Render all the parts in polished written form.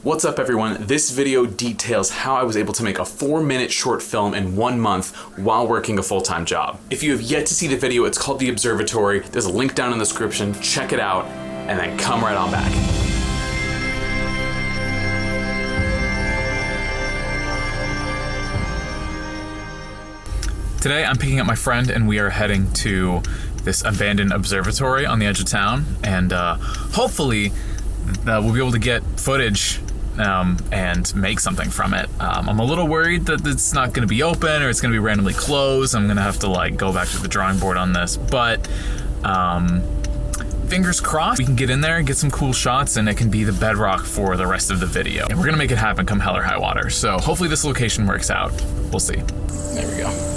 What's up everyone? This video details how I was able to make a 4-minute short film in 1 month while working a full-time job. If you have yet to see the video, it's called The Observatory. There's a link down in the description, check it out, and then come right on back. Today I'm picking up my friend and we are heading to this abandoned observatory on the edge of town, and hopefully we'll be able to get footage and make something from it. I'm a little worried that it's not going to be open or it's going to be randomly closed. I'm going to have to go back to the drawing board on this, but fingers crossed we can get in there and get some cool shots and it can be the bedrock for the rest of the video. And we're going to make it happen come hell or high water. So hopefully this location works out. We'll see. There we go.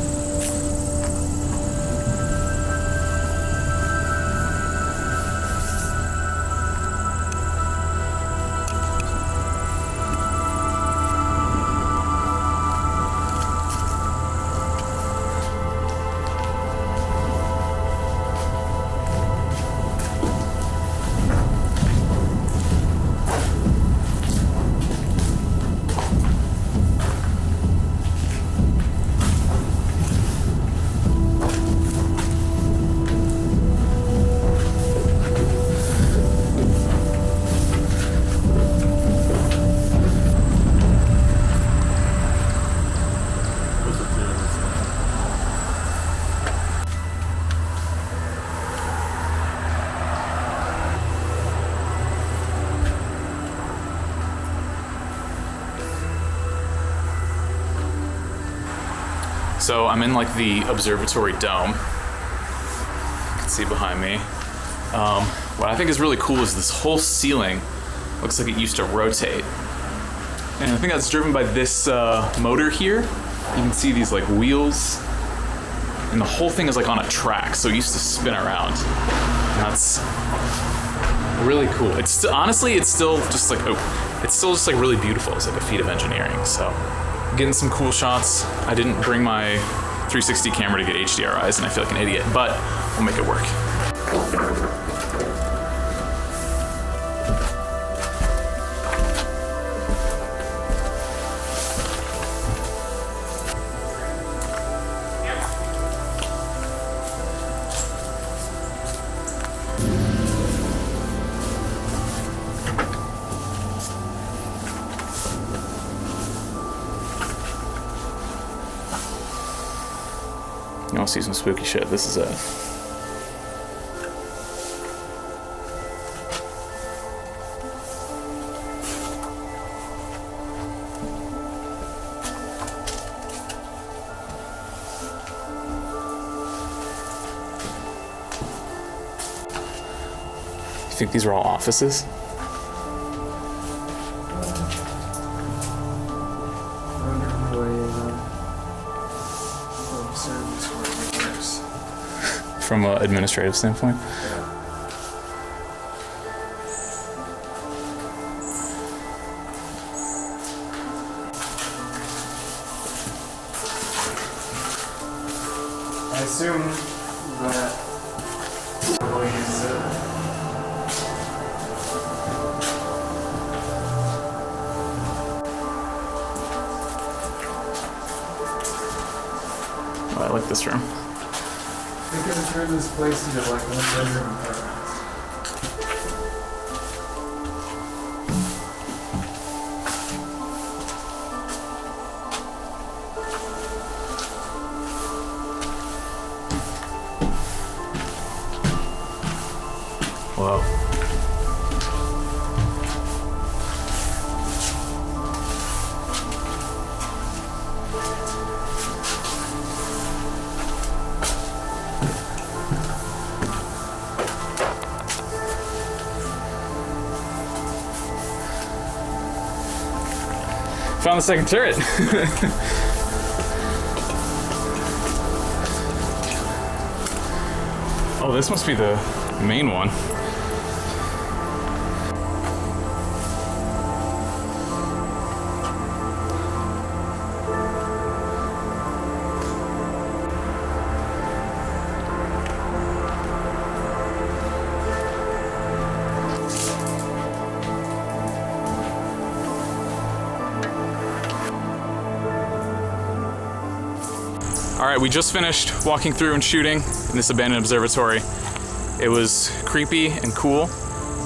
So I'm in the observatory dome. You can see behind me. What I think is really cool is this whole ceiling looks like it used to rotate. And I think that's driven by this motor here. You can see these wheels, and the whole thing is on a track, so it used to spin around. And that's really cool. It's honestly, it's still just really beautiful. It's a feat of engineering. So getting some cool shots. I didn't bring my 360 camera to get HDRIs, and I feel like an idiot, but we'll make it work. You want to see some spooky shit? This is it. You think these are all offices? From an administrative standpoint? I assume that we'll use it. Oh, I like this room. They could have turned this place into a one-bedroom apartment. Whoa. Found the second turret. Oh, this must be the main one. All right, we just finished walking through and shooting in this abandoned observatory. It was creepy and cool.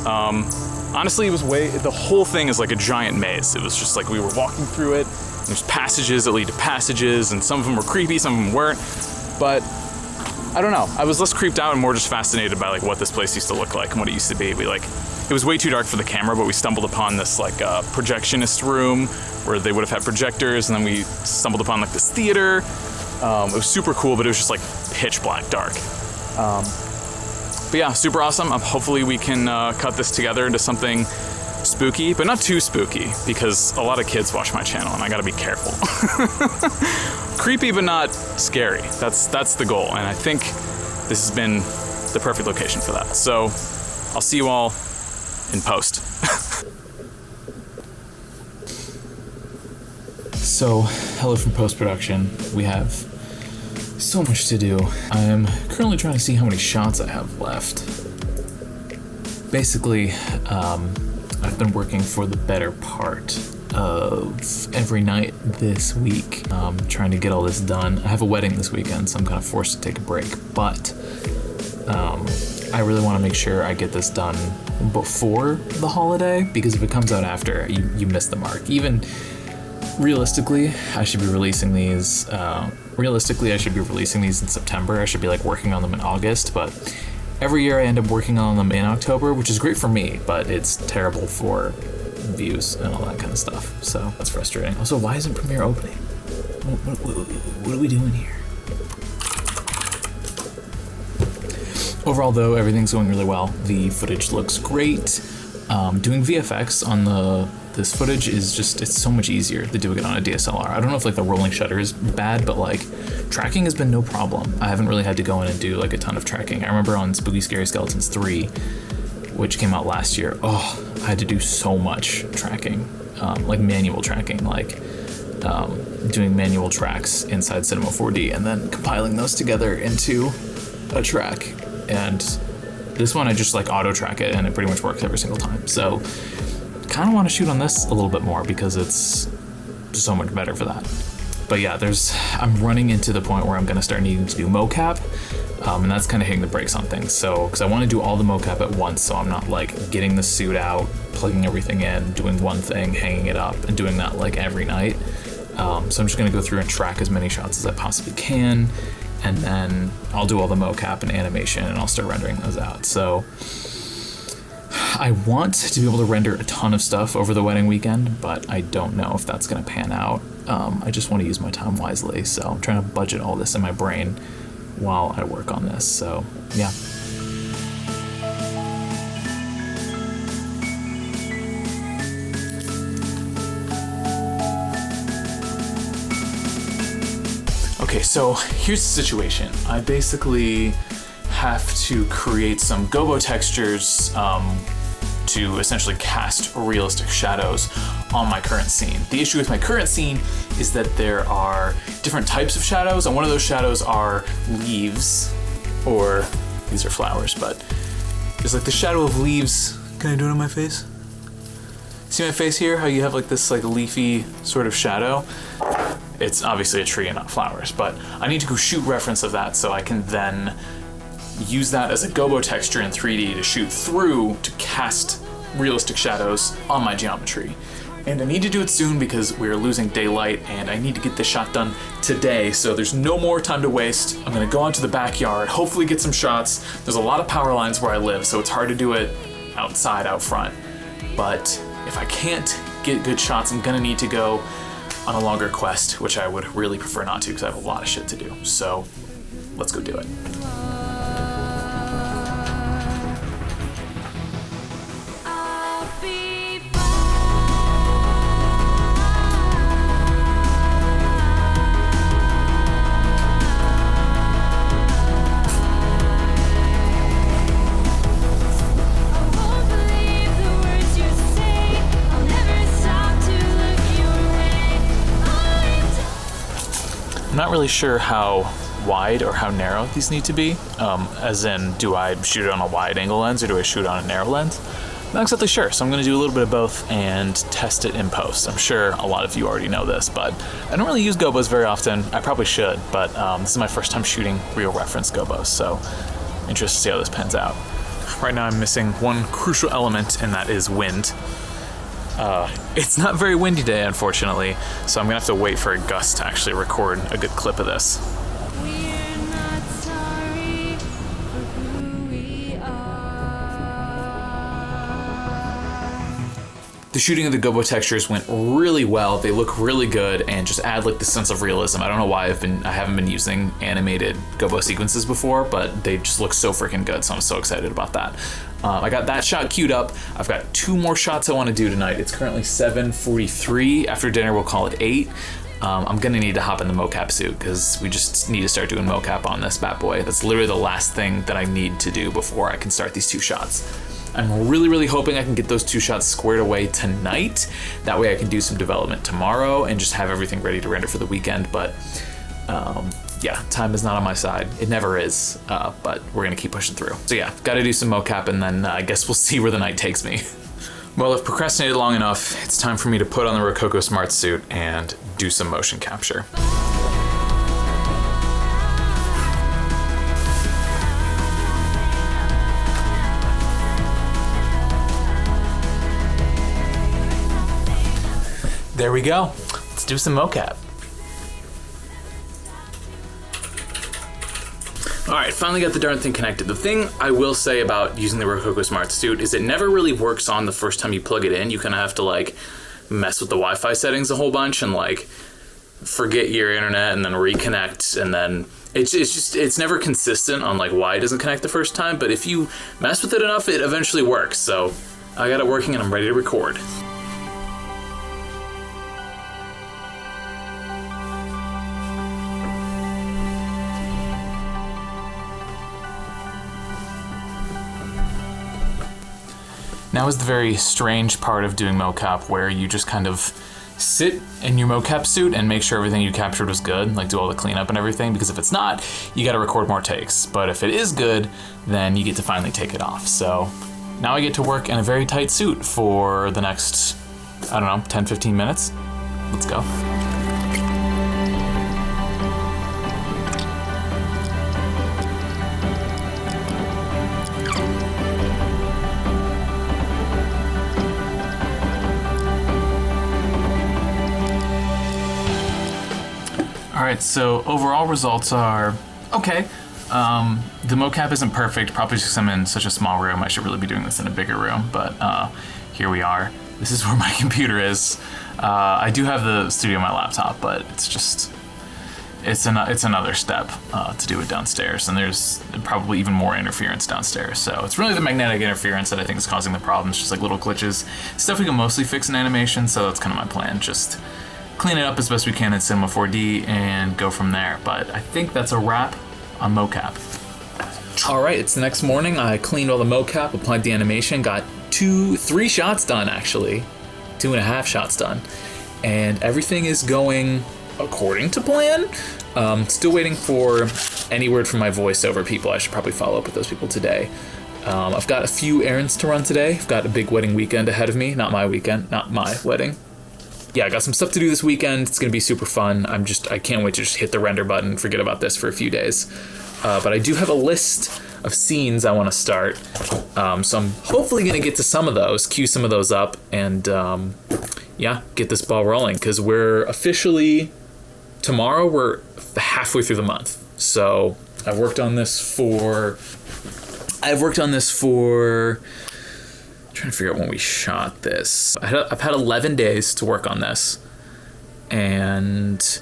Honestly, it was the whole thing is like a giant maze. It was just like we were walking through it. There's passages that lead to passages, and some of them were creepy, some of them weren't. But I don't know. I was less creeped out and more just fascinated by like what this place used to look like and what it used to be. It was way too dark for the camera, but we stumbled upon this like projectionist room where they would have had projectors, and then we stumbled upon like this theater. It was super cool, but it was just like pitch black dark. But yeah, super awesome. Hopefully we can cut this together into something spooky, but not too spooky, because a lot of kids watch my channel and I gotta be careful. Creepy, but not scary. That's the goal, and I think this has been the perfect location for that. So I'll see you all in post. So, hello from post-production. We have so much to do. I am currently trying to see how many shots I have left. Basically, I've been working for the better part of every night this week, trying to get all this done. I have a wedding this weekend, so I'm kind of forced to take a break, but I really want to make sure I get this done before the holiday, because if it comes out after, you miss the mark. Even realistically, I should be releasing these in September. I should be like working on them in August, but every year I end up working on them in October, which is great for me, but it's terrible for views and all that kind of stuff. So that's frustrating. Also, why isn't Premiere opening? What are we doing here? Overall, though, everything's going really well. The footage looks great. Doing VFX on this footage is it's so much easier than doing it on a DSLR. I don't know if like the rolling shutter is bad, but like tracking has been no problem. I haven't really had to go in and do like a ton of tracking. I remember on Spooky Scary Skeletons 3, which came out last year, I had to do so much tracking, like manual tracking, doing manual tracks inside Cinema 4D and then compiling those together into a track. And this one I just like auto track it and it pretty much works every single time. So kind of want to shoot on this a little bit more because it's so much better for that. But yeah, I'm running into the point where I'm going to start needing to do mocap, and that's kind of hitting the brakes on things. So, because I want to do all the mocap at once, so I'm not like getting the suit out, plugging everything in, doing one thing, hanging it up, and doing that like every night. So I'm just going to go through and track as many shots as I possibly can, and then I'll do all the mocap and animation, and I'll start rendering those out. So I want to be able to render a ton of stuff over the wedding weekend, but I don't know if that's going to pan out. I just want to use my time wisely, so I'm trying to budget all this in my brain while I work on this. So, yeah. Okay, so here's the situation. I basically have to create some gobo textures to essentially cast realistic shadows on my current scene. The issue with my current scene is that there are different types of shadows, and one of those shadows are leaves, or these are flowers, but there's like the shadow of leaves. Can I do it on my face? See my face here? How you have like this like leafy sort of shadow? It's obviously a tree and not flowers, but I need to go shoot reference of that so I can then use that as a gobo texture in 3D to shoot through to cast realistic shadows on my geometry. And I need to do it soon because we're losing daylight and I need to get this shot done today, so there's no more time to waste. I'm gonna go out to the backyard, hopefully get some shots. There's a lot of power lines where I live, so it's hard to do it outside, out front. But if I can't get good shots, I'm gonna need to go on a longer quest, which I would really prefer not to because I have a lot of shit to do. So let's go do it. I'm not really sure how wide or how narrow these need to be, as in, do I shoot it on a wide angle lens or do I shoot on a narrow lens? Not exactly sure, so I'm going to do a little bit of both and test it in post. I'm sure a lot of you already know this, but I don't really use gobos very often. I probably should, but this is my first time shooting real reference gobos, so interested to see how this pans out. Right now I'm missing one crucial element, and that is wind. It's not very windy today, unfortunately, so I'm gonna have to wait for a gust to actually record a good clip of this. We're not sorry for who we are. The shooting of the gobo textures went really well. They look really good and just add like the sense of realism. I don't know why I haven't been using animated gobo sequences before, but they just look so freaking good, so I'm so excited about that. I got that shot queued up. I've got 2 more shots I want to do tonight. It's currently 7:43. After dinner, we'll call it 8. I'm gonna need to hop in the mocap suit because we just need to start doing mocap on this bad boy. That's literally the last thing that I need to do before I can start these 2 shots. I'm really, really hoping I can get those 2 shots squared away tonight. That way I can do some development tomorrow and just have everything ready to render for the weekend. But yeah, time is not on my side. It never is, but we're gonna keep pushing through. So yeah, gotta do some mocap, and then I guess we'll see where the night takes me. Well, I've procrastinated long enough. It's time for me to put on the Rokoko Smart Suit and do some motion capture. There we go. Let's do some mocap. All right, finally got the darn thing connected. The thing I will say about using the Rokoko Smart Suit is it never really works on the first time you plug it in. You kind of have to like mess with the Wi-Fi settings a whole bunch and like forget your internet and then reconnect, and then it's never consistent on like why it doesn't connect the first time. But if you mess with it enough, it eventually works. So I got it working and I'm ready to record. Now is the very strange part of doing mocap, where you just kind of sit in your mocap suit and make sure everything you captured was good, like do all the cleanup and everything, because if it's not, you gotta record more takes. But if it is good, then you get to finally take it off. So now I get to work in a very tight suit for the next, I don't know, 10, 15 minutes. Let's go. Alright, so overall results are okay. The mocap isn't perfect, probably because I'm in such a small room. I should really be doing this in a bigger room, but here we are. This is where my computer is. I do have the studio on my laptop, but it's just, it's another step to do it downstairs, and there's probably even more interference downstairs. So it's really the magnetic interference that I think is causing the problems, just like little glitches. Stuff we can mostly fix in animation, so that's kind of my plan. Just clean it up as best we can in Cinema 4D and go from there. But I think that's a wrap on mocap. All right, it's the next morning. I cleaned all the mocap, applied the animation, got 3 shots done actually, 2.5 shots done, and everything is going according to plan. Still waiting for any word from my voiceover people. I should probably follow up with those people today. I've got a few errands to run today. I've got a big wedding weekend ahead of me. Not my weekend, not my wedding. Yeah, I got some stuff to do this weekend. It's gonna be super fun. I can't wait to just hit the render button and forget about this for a few days. But I do have a list of scenes I want to start. So I'm hopefully gonna get to some of those, queue some of those up, and yeah, get this ball rolling, because tomorrow we're halfway through the month. So I've worked on this for, I'm trying to figure out when we shot this. I've had 11 days to work on this, and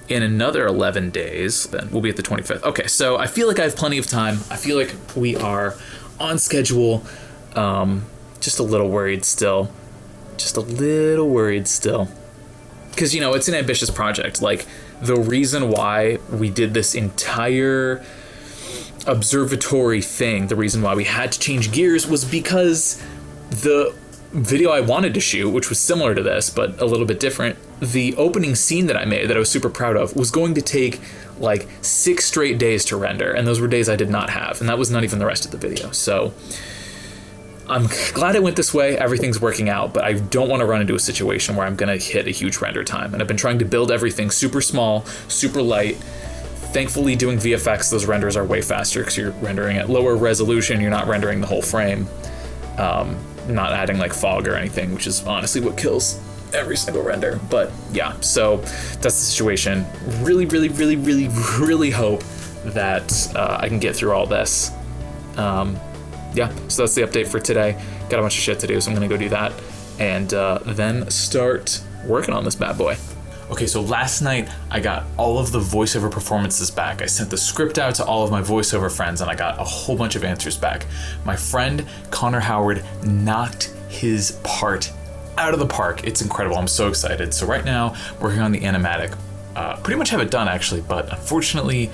in another 11 days, then we'll be at the 25th. Okay, so I feel like I have plenty of time. I feel like we are on schedule. Just a little worried still. Because, it's an ambitious project. Like, the reason why we did this entire observatory thing, the reason why we had to change gears was because the video I wanted to shoot, which was similar to this but a little bit different, the opening scene that I made that I was super proud of was going to take like 6 straight days to render, and those were days I did not have, and that was not even the rest of the video. So I'm glad it went this way. Everything's working out, but I don't want to run into a situation where I'm going to hit a huge render time. And I've been trying to build everything super small, super light. Thankfully, doing VFX, those renders are way faster because you're rendering at lower resolution. You're not rendering the whole frame. Not adding like fog or anything, which is honestly what kills every single render. But yeah, so that's the situation. Really, really, really, really, really hope that I can get through all this. Yeah, so that's the update for today. Got a bunch of shit to do, so I'm gonna go do that and then start working on this bad boy. Okay, so last night I got all of the voiceover performances back. I sent the script out to all of my voiceover friends and I got a whole bunch of answers back. My friend Connor Howard knocked his part out of the park. It's incredible. I'm so excited. So right now, working on the animatic. Pretty much have it done actually, but unfortunately,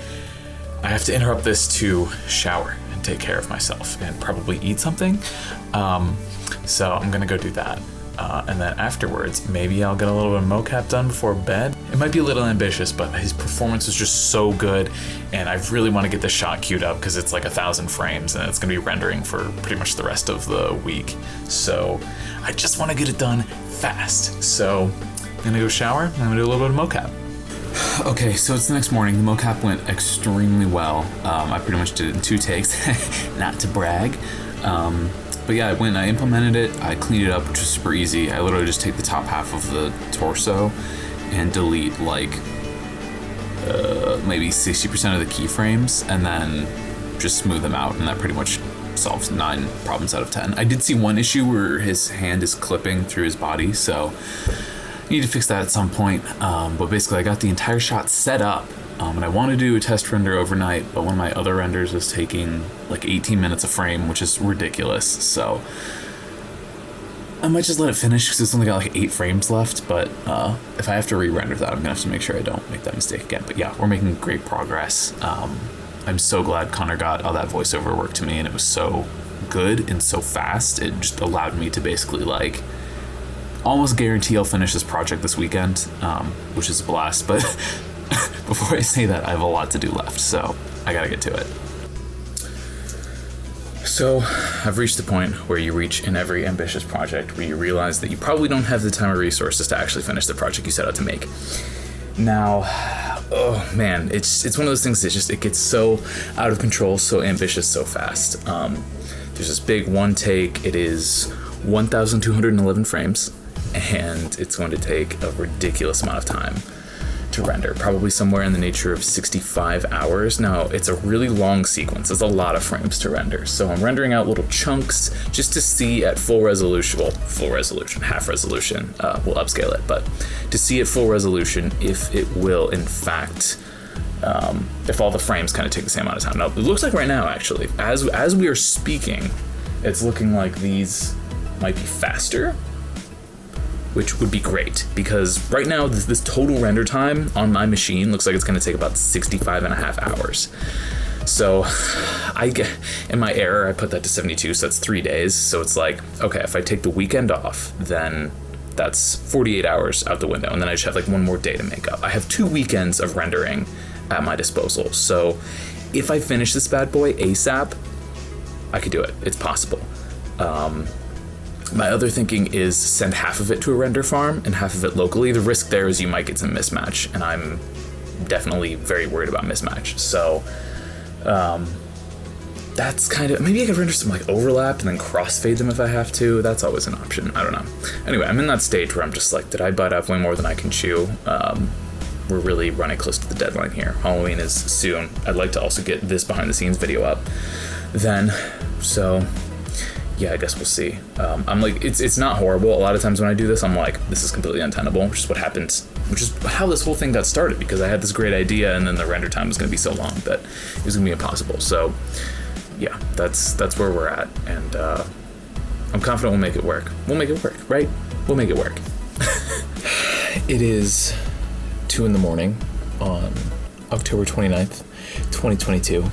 I have to interrupt this to shower and take care of myself and probably eat something. So I'm gonna go do that. And then afterwards, maybe I'll get a little bit of mocap done before bed. It might be a little ambitious, but his performance was just so good. And I really want to get the shot queued up because it's like 1,000 frames and it's going to be rendering for pretty much the rest of the week. So I just want to get it done fast. So I'm going to go shower and I'm going to do a little bit of mocap. Okay, so it's the next morning. The mocap went extremely well. I pretty much did it in 2 takes, not to brag. But yeah, I implemented it, I cleaned it up, which was super easy. I literally just take the top half of the torso and delete like maybe 60% of the keyframes and then just smooth them out, and that pretty much solves 9 problems out of 10. I did see one issue where his hand is clipping through his body, so I need to fix that at some point. But basically I got the entire shot set up. And I want to do a test render overnight, but one of my other renders is taking like 18 minutes a frame, which is ridiculous. So I might just let it finish because it's only got like 8 frames left. But if I have to re-render that, I'm gonna have to make sure I don't make that mistake again. But yeah, we're making great progress. I'm so glad Connor got all that voiceover work to me, and it was so good and so fast. It just allowed me to basically like almost guarantee I'll finish this project this weekend, which is a blast. But before I say that, I have a lot to do left, so I gotta get to it. So I've reached the point where you reach in every ambitious project where you realize that you probably don't have the time or resources to actually finish the project you set out to make. Now, oh man, it's one of those things that it gets so out of control, so ambitious, so fast. There's this big one take. It is 1,211 frames, and it's going to take a ridiculous amount of time to render, probably somewhere in the nature of 65 hours. Now, it's a really long sequence. It's a lot of frames to render. So I'm rendering out little chunks just to see at full resolution, half resolution, we'll upscale it, but to see at full resolution if it will, in fact, if all the frames kind of take the same amount of time. Now, it looks like right now, actually, as we are speaking, it's looking like these might be faster, which would be great, because right now this total render time on my machine looks like it's going to take about 65 and a half hours. So in my error, I put that to 72, so that's 3 days. So it's like, okay, if I take the weekend off, then that's 48 hours out the window, and then I just have like 1 more day to make up. I have 2 weekends of rendering at my disposal. So if I finish this bad boy ASAP, I could do it. It's possible. My other thinking is send half of it to a render farm and half of it locally. The risk there is you might get some mismatch, and I'm definitely very worried about mismatch. So that's kind of, maybe I could render some like overlap and then crossfade them if I have to. That's always an option. I don't know. Anyway, I'm in that stage where I'm just like, did I bite off way more than I can chew? We're really running close to the deadline here. Halloween is soon. I'd like to also get this behind the scenes video up then. So yeah, I guess we'll see. I'm like, it's not horrible. A lot of times when I do this, I'm like, this is completely untenable, which is what happens, which is how this whole thing got started, because I had this great idea and then the render time was going to be so long that it was going to be impossible. So yeah, that's where we're at, and I'm confident we'll make it work. We'll make it work, right? We'll make it work. It is 2 a.m. on October 29th, 2022.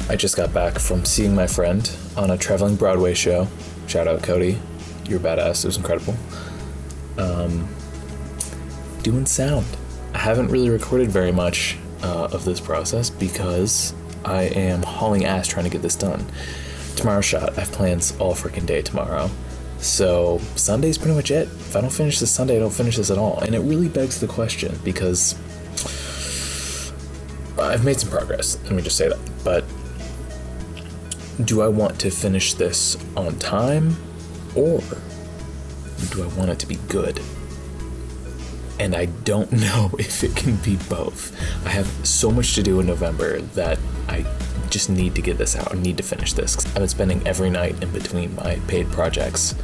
I just got back from seeing my friend on a traveling Broadway show. Shout out, Cody. You're badass. It was incredible. Doing sound. I haven't really recorded very much of this process because I am hauling ass trying to get this done. tomorrow's shot. I have plans all freaking day tomorrow. So Sunday's pretty much it. If I don't finish this Sunday, I don't finish this at all. And it really begs the question, because I've made some progress, let me just say that. But do I want to finish this on time, or do I want it to be good? And I don't know if it can be both. I have so much to do in November that I just need to get this out. I need to finish this. I've been spending every night in between my paid projects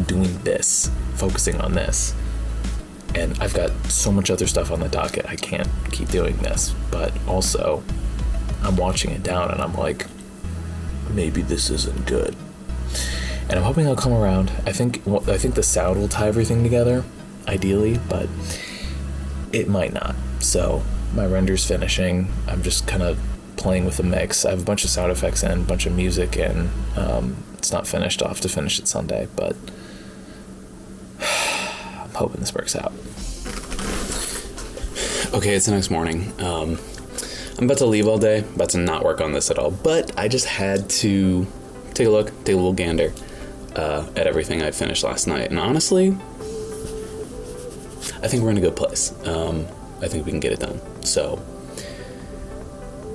doing this, focusing on this. And I've got so much other stuff on the docket. I can't keep doing this. But also, I'm watching it down and I'm like, maybe this isn't good. And I'm hoping I'll come around. I think the sound will tie everything together, ideally, but it might not. So my render's finishing. I'm just kind of playing with the mix. I have a bunch of sound effects and a bunch of music, and it's not finished. I'll have to finish it Sunday, but I'm hoping this works out. Okay, it's the next morning. I'm about to leave all day, about to not work on this at all, but I just had to take a little gander at everything I finished last night, and honestly, I think we're in a good place. I think we can get it done. So,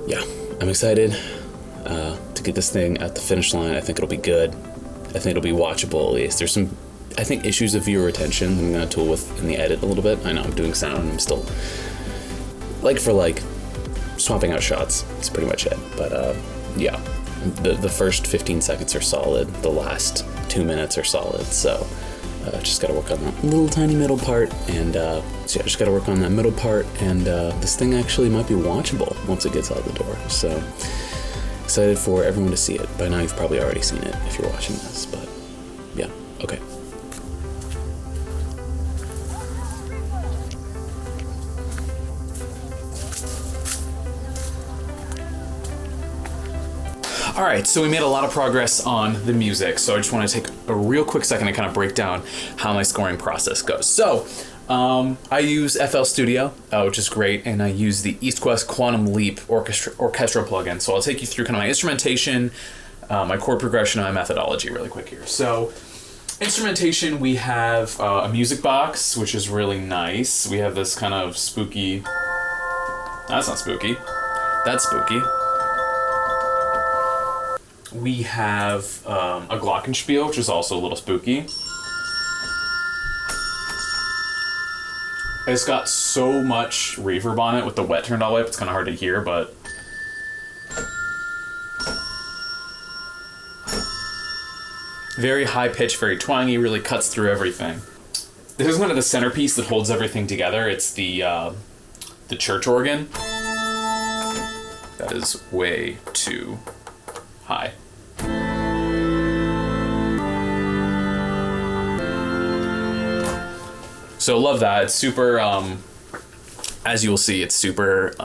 yeah, I'm excited to get this thing at the finish line. I think it'll be good. I think it'll be watchable at least. There's some, I think, issues of viewer retention I'm going to tool with in the edit a little bit. I know I'm doing sound and I'm still, swapping out shots. That's pretty much it. But, yeah, the first 15 seconds are solid. The last 2 minutes are solid. So, just got to work on that little tiny middle part, and just got to work on that middle part, and this thing actually might be watchable once it gets out the door. So excited for everyone to see it. By now you've probably already seen it if you're watching this, but yeah, okay. All right, so we made a lot of progress on the music, so I just want to take a real quick second to kind of break down how my scoring process goes. So, I use FL Studio, which is great, and I use the East West Quantum Leap orchestral plugin. So I'll take you through kind of my instrumentation, my chord progression, and my methodology really quick here. So, instrumentation, we have a music box, which is really nice. We have this kind of spooky... That's not spooky. That's spooky. We have a glockenspiel, which is also a little spooky. It's got so much reverb on it with the wet turned all the way up, it's kind of hard to hear, but... Very high pitch, very twangy, really cuts through everything. This is kind of the centerpiece that holds everything together. It's the church organ. That is way too high. So love that. It's super, as you will see, it's super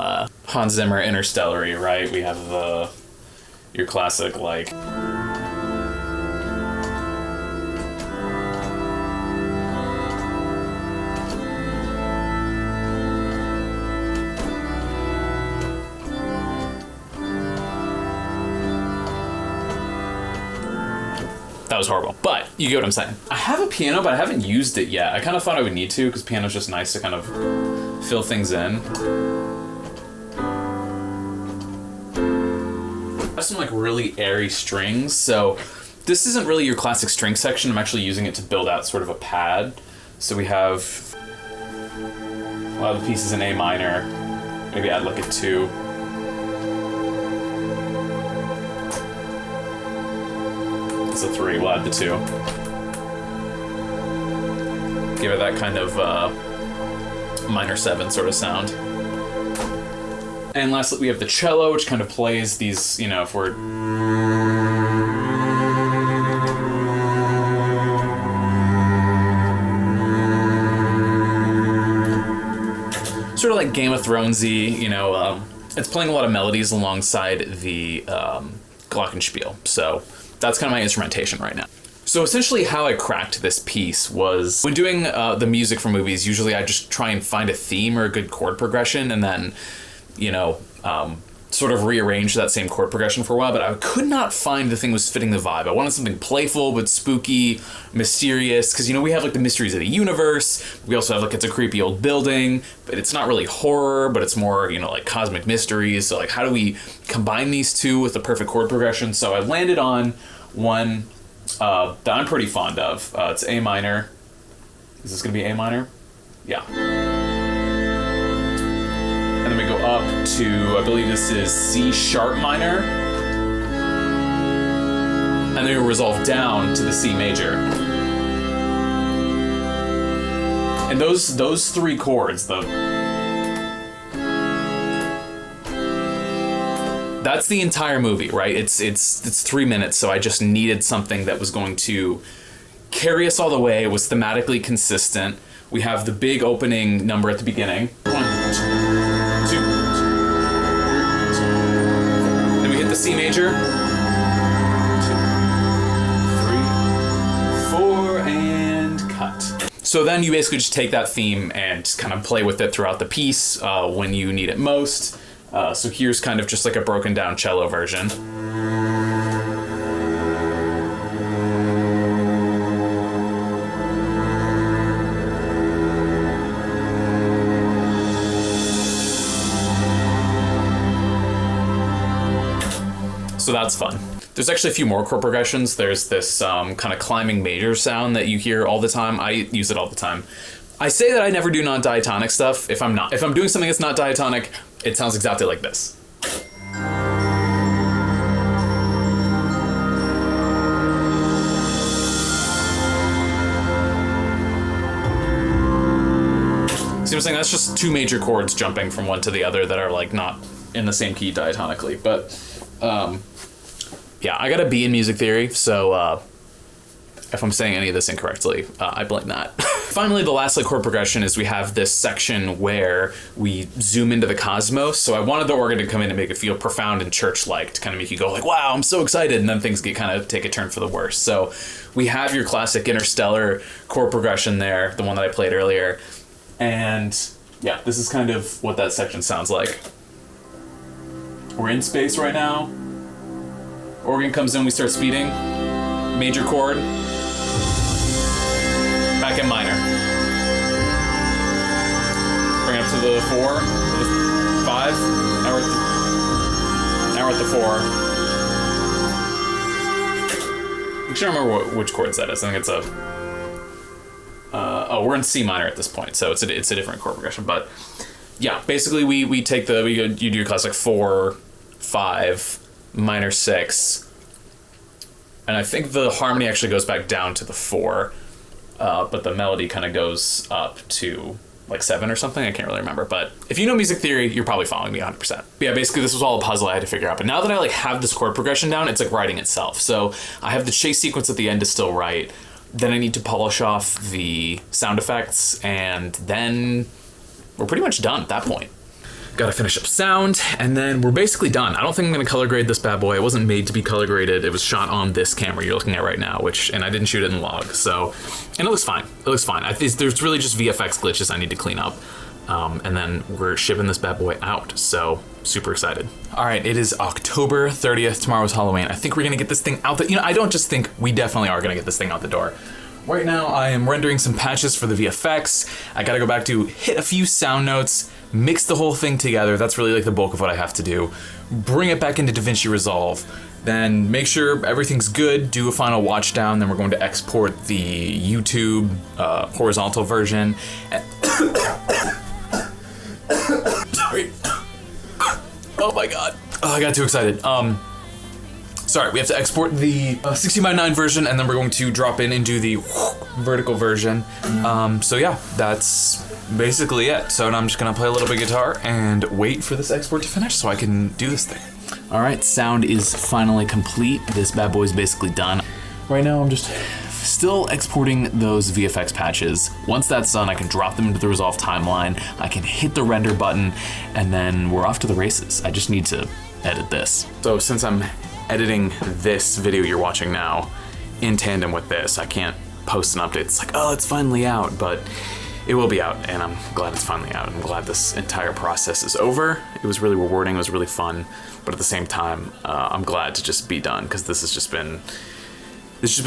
Hans Zimmer Interstellar-y, right? We have your classic, like... That was horrible, but you get what I'm saying. I have a piano, but I haven't used it yet. I kind of thought I would need to, because piano's just nice to kind of fill things in. I have some like really airy strings, so this isn't really your classic string section. I'm actually using it to build out sort of a pad. So we have a lot of the pieces in A minor. Maybe add like a 2. It's a 3, we'll add the 2. Give it that kind of minor 7 sort of sound. And lastly, we have the cello, which kind of plays these, if we're... Sort of like Game of Thronesy, it's playing a lot of melodies alongside the glockenspiel. So that's kind of my instrumentation right now. So essentially how I cracked this piece was, when doing the music for movies, usually I just try and find a theme or a good chord progression, and then, sort of rearranged that same chord progression for a while, but I could not find the thing was fitting the vibe. I wanted something playful but spooky, mysterious, because, you know, we have like the mysteries of the universe. We also have like, it's a creepy old building, but it's not really horror, but it's more, you know, like cosmic mysteries. So like, how do we combine these two with the perfect chord progression? So I landed on one that I'm pretty fond of. It's A minor. Is this gonna be A minor? Yeah. And then we go up to, I believe this is C sharp minor. And then we resolve down to the C major. And those three chords, that's the entire movie, right? It's 3 minutes, so I just needed something that was going to carry us all the way. It was thematically consistent. We have the big opening number at the beginning. 1, 2, 3. Then we hit the C major. 2, 3, 4, and cut. So then you basically just take that theme and kind of play with it throughout the piece when you need it most. So here's kind of just like a broken down cello version. So that's fun. There's actually a few more chord progressions. There's this kind of climbing major sound that you hear all the time. I use it all the time. I say that I never do non-diatonic stuff. If I'm doing something that's not diatonic, it sounds exactly like this. See what I'm saying? That's just two major chords jumping from one to the other that are like not in the same key diatonically. But yeah, I got a B in music theory, so if I'm saying any of this incorrectly, I blame that. Finally, the last chord progression is we have this section where we zoom into the cosmos. So I wanted the organ to come in and make it feel profound and church-like, to kind of make you go like, wow, I'm so excited, and then things get kind of take a turn for the worse. So we have your classic Interstellar chord progression there, the one that I played earlier. And yeah, this is kind of what that section sounds like. We're in space right now. Organ comes in, we start speeding. Major chord. Back in minor. Bring it up to the 4, to the 5. Now we're at the 4. I'm trying to remember which chords that is. I think it's a... oh, we're in C minor at this point, so it's a different chord progression. But yeah, basically you do your classic 4, 5, minor 6, and I think the harmony actually goes back down to the 4, but the melody kind of goes up to like 7 or something. I can't really remember, but if you know music theory, you're probably following me 100%. But yeah, basically this was all a puzzle I had to figure out. But now that I like have this chord progression down, it's like writing itself. So I have the chase sequence at the end to still write. Then I need to polish off the sound effects, and then we're pretty much done at that point. Gotta finish up sound, and then we're basically done. I don't think I'm gonna color grade this bad boy. It wasn't made to be color graded. It was shot on this camera you're looking at right now, and I didn't shoot it in log, so, and it looks fine. It looks fine. There's really just VFX glitches I need to clean up. And then we're shipping this bad boy out, so super excited. All right, it is October 30th. Tomorrow's Halloween. I think we're gonna get this thing out I don't just think, we definitely are gonna get this thing out the door. Right now, I am rendering some patches for the VFX. I gotta go back to hit a few sound notes, mix the whole thing together. That's really like the bulk of what I have to do. Bring it back into DaVinci Resolve. Then make sure everything's good, do a final watch down, then we're going to export the YouTube horizontal version. Sorry. Oh my god. Oh, I got too excited. Sorry, we have to export the 16:9 version, and then we're going to drop in and do the vertical version. So yeah, that's basically it. So now I'm just gonna play a little bit of guitar and wait for this export to finish so I can do this thing. All right, sound is finally complete. This bad boy is basically done. Right now, I'm just still exporting those VFX patches. Once that's done, I can drop them into the Resolve timeline. I can hit the render button, and then we're off to the races. I just need to edit this. So since I'm editing this video you're watching now in tandem with this, I can't post an update. It's like, oh, it's finally out, but it will be out, and I'm glad it's finally out. I'm glad this entire process is over. It was really rewarding, it was really fun, but at the same time, I'm glad to just be done, because this has just been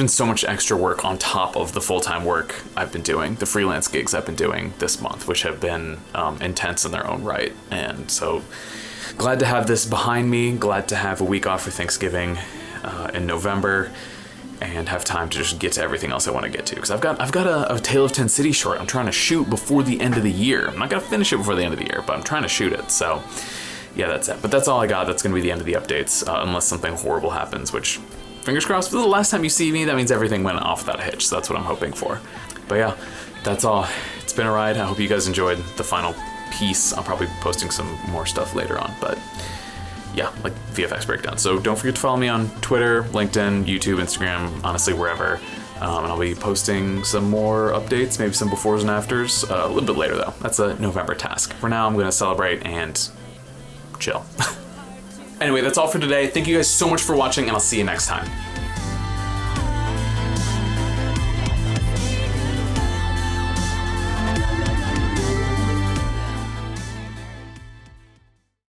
so much extra work on top of the full-time work I've been doing, the freelance gigs I've been doing this month, which have been intense in their own right. And so glad to have this behind me, glad to have a week off for Thanksgiving in November, and have time to just get to everything else I want to get to. Because I've got a Tale of Ten Cities short I'm trying to shoot before the end of the year. I'm not going to finish it before the end of the year, but I'm trying to shoot it. So yeah, that's it. But that's all I got. That's going to be the end of the updates, unless something horrible happens, which, fingers crossed, for the last time you see me, that means everything went off without a hitch. So that's what I'm hoping for. But yeah, that's all. It's been a ride. I hope you guys enjoyed the final piece. I'll probably be posting some more stuff later on, but yeah, like VFX breakdown. So don't forget to follow me on Twitter, LinkedIn, YouTube, Instagram, honestly, wherever. And I'll be posting some more updates, maybe some befores and afters, a little bit later though. That's a November task. For now, I'm going to celebrate and chill. Anyway, that's all for today. Thank you guys so much for watching, and I'll see you next time.